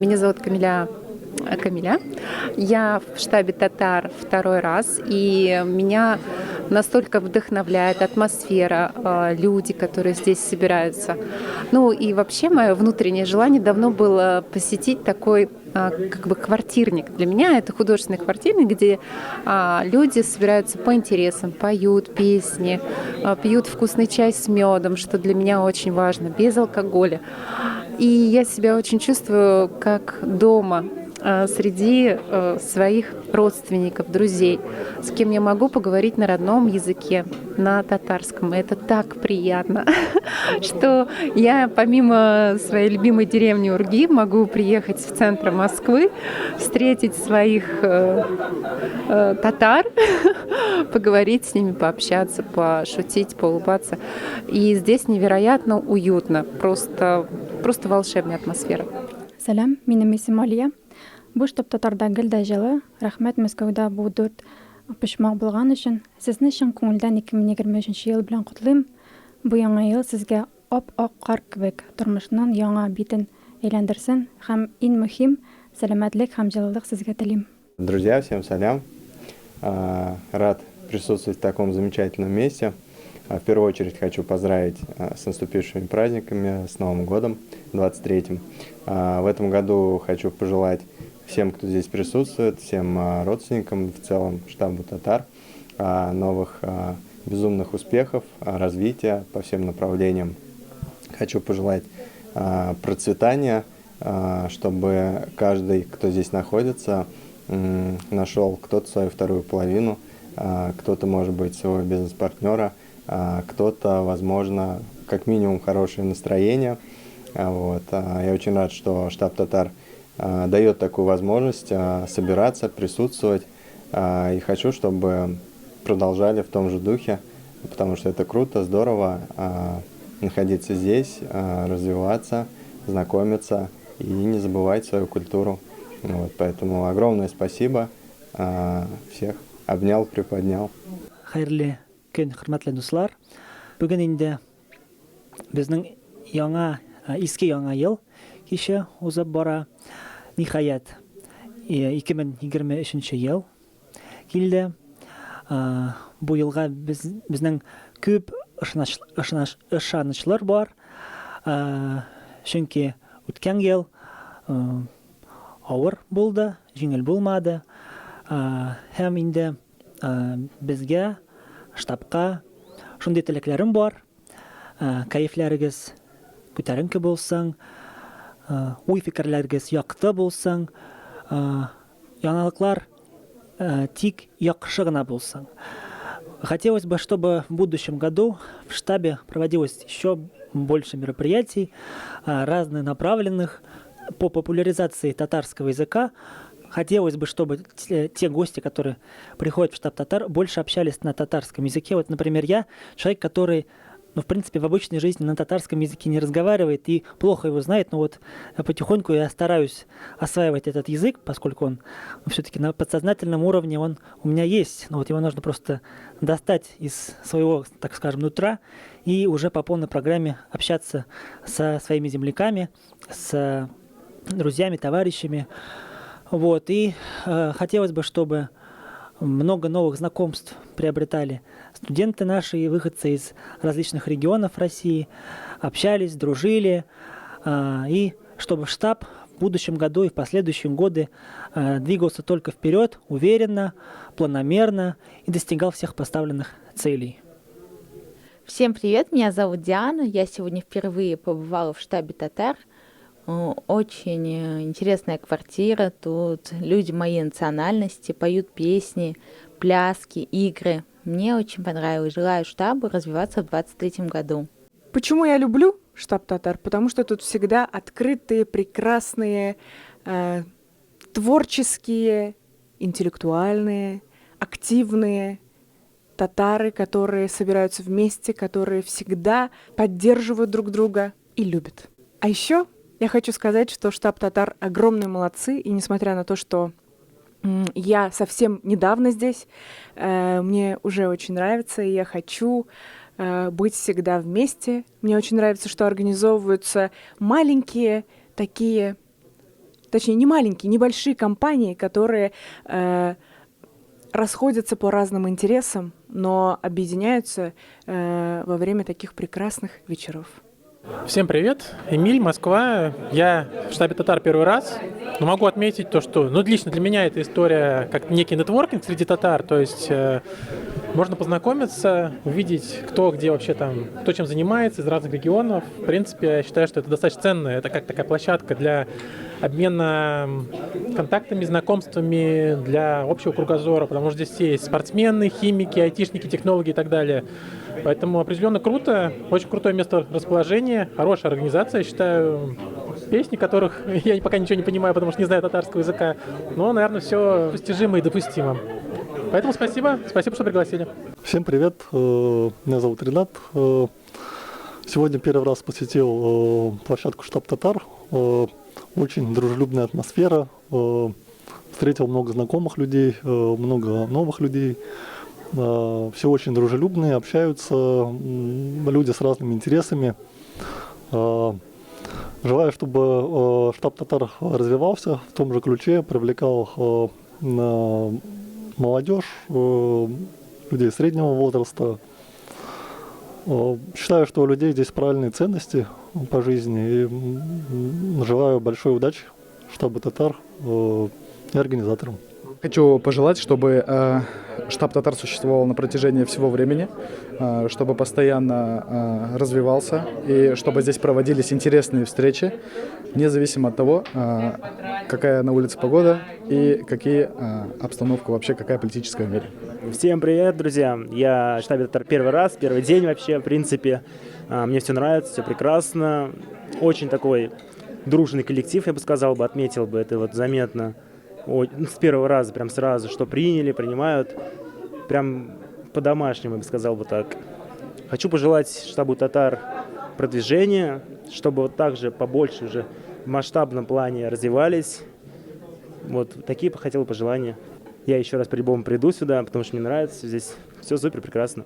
Меня зовут Камиля. Я в штабе татар второй раз, и меня настолько вдохновляет атмосфера, люди, которые здесь собираются. Ну и вообще мое внутреннее желание давно было посетить такой как бы квартирник. Для меня это художественный квартирник, где люди собираются по интересам, поют песни, пьют вкусный чай с медом, что для меня очень важно, без алкоголя. И я себя очень чувствую как дома среди своих родственников, друзей, с кем я могу поговорить на родном языке, на татарском. Это так приятно, что я помимо своей любимой деревни Урги могу приехать в центр Москвы, встретить своих татар, поговорить с ними, пообщаться, пошутить, поулыбаться. И здесь невероятно уютно, просто волшебная атмосфера. Сәлам, минем исем Алия. Бу штаб татарда гелдә җылы. Рәхмәт Мәскәүдә бу дүрт пошмак булган өчен. Сезне чын күңелдән 2023 ел белән котлыйм. Бу яңа ел сезгә ап-ак кар кебек тормышның яңа битен әйләндерсен һәм иң мөһим сәламәтлек һәм җылылык сезгә телим. Друзья, всем салям. Рад присутствовать в таком замечательном месте. В первую очередь хочу поздравить с наступившими праздниками, с Новым годом, 23-м. В этом году хочу пожелать всем, кто здесь присутствует, всем родственникам, в целом штабу татар, новых безумных успехов, развития по всем направлениям. Хочу пожелать процветания, чтобы каждый, кто здесь находится, нашел кто-то свою вторую половину, кто-то, может быть, своего бизнес-партнера, кто-то, возможно, как минимум хорошее настроение. Вот. Я очень рад, что штаб татар дает такую возможность собираться, присутствовать. И хочу, чтобы продолжали в том же духе, потому что это круто, здорово находиться здесь, развиваться, знакомиться и не забывать свою культуру. Вот. Поэтому огромное спасибо. Всех обнял, приподнял. Хайрлы көн, хөрмәтле дуслар. Бүген инде безнең иске яңа ел кичә узып бара. Ниһаять 2023 ел килде. Бу елга безнең күп ышанычлар бар. Чөнки үткән ел авыр булды, җиңел булмады. Һәм инде безгә штабка шундый теләкләрем бар. Кайфләрегез күтәренке булсын, уй фикерләрегез якты булсын, яңалыклар тик яхшы гына булсын. Хотелось бы, чтобы в будущем году в штабе проводилось еще больше мероприятий, разных направленных по популяризации татарского языка. Хотелось бы, чтобы те гости, которые приходят в штаб татар, больше общались на татарском языке. Вот, например, я человек, который, в принципе, в обычной жизни на татарском языке не разговаривает и плохо его знает, но вот потихоньку я стараюсь осваивать этот язык, поскольку он все-таки на подсознательном уровне он у меня есть. Но вот его нужно просто достать из своего, так скажем, нутра и уже по полной программе общаться со своими земляками, с друзьями, товарищами. Вот, и хотелось бы, чтобы много новых знакомств приобретали студенты наши и выходцы из различных регионов России, общались, дружили, и чтобы штаб в будущем году и в последующие годы двигался только вперед, уверенно, планомерно и достигал всех поставленных целей. Всем привет, меня зовут Диана, я сегодня впервые побывала в штабе татар. Очень интересная квартира, тут люди моей национальности поют песни, пляски, игры. Мне очень понравилось, желаю штабу развиваться в 2023 году. Почему я люблю штаб татар? Потому что тут всегда открытые, прекрасные, творческие, интеллектуальные, активные татары, которые собираются вместе, которые всегда поддерживают друг друга и любят. А еще я хочу сказать, что штаб татар огромные молодцы, и несмотря на то, что я совсем недавно здесь, мне уже очень нравится, и я хочу быть всегда вместе. Мне очень нравится, что организовываются маленькие такие точнее, не маленькие, небольшие компании, которые расходятся по разным интересам, но объединяются во время таких прекрасных вечеров. Всем привет, Эмиль, Москва. Я в штабе татар первый раз, но могу отметить то, что лично для меня эта история как некий нетворкинг среди татар, то есть можно познакомиться, увидеть, кто где вообще там, кто чем занимается из разных регионов. В принципе, я считаю, что это достаточно ценно, это как такая площадка для обмена контактами, знакомствами, для общего кругозора, потому что здесь есть спортсмены, химики, айтишники, технологи и так далее. Поэтому определенно круто, очень крутое место расположения, хорошая организация, я считаю, песни, которых я пока ничего не понимаю, потому что не знаю татарского языка, но, наверное, все достижимо и допустимо. Поэтому спасибо, что пригласили. Всем привет, меня зовут Ренат. Сегодня первый раз посетил площадку «Штаб татар». Очень дружелюбная атмосфера, встретил много знакомых людей, много новых людей. Все очень дружелюбные, общаются, люди с разными интересами. Желаю, чтобы штаб татар развивался в том же ключе, привлекал молодежь, людей среднего возраста. Считаю, что у людей здесь правильные ценности по жизни. И желаю большой удачи штабу татар и организаторам. Хочу пожелать, чтобы штаб татар существовал на протяжении всего времени, чтобы постоянно развивался и чтобы здесь проводились интересные встречи, независимо от того, какая на улице погода и какие обстановка вообще, какая политическая в мире. Всем привет, друзья! Я в штабе татар первый раз, первый день вообще, в принципе. Мне все нравится, все прекрасно. Очень такой дружный коллектив, я бы сказал, отметил бы это вот заметно. С первого раза, прям сразу, что принимают, прям по-домашнему, я бы сказал бы так. Хочу пожелать штабу татар продвижения, чтобы вот так же побольше уже в масштабном плане развивались. Вот такие хотел пожелания. Я еще раз по-любому приду сюда, потому что мне нравится здесь. Все супер, прекрасно.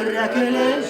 Rakele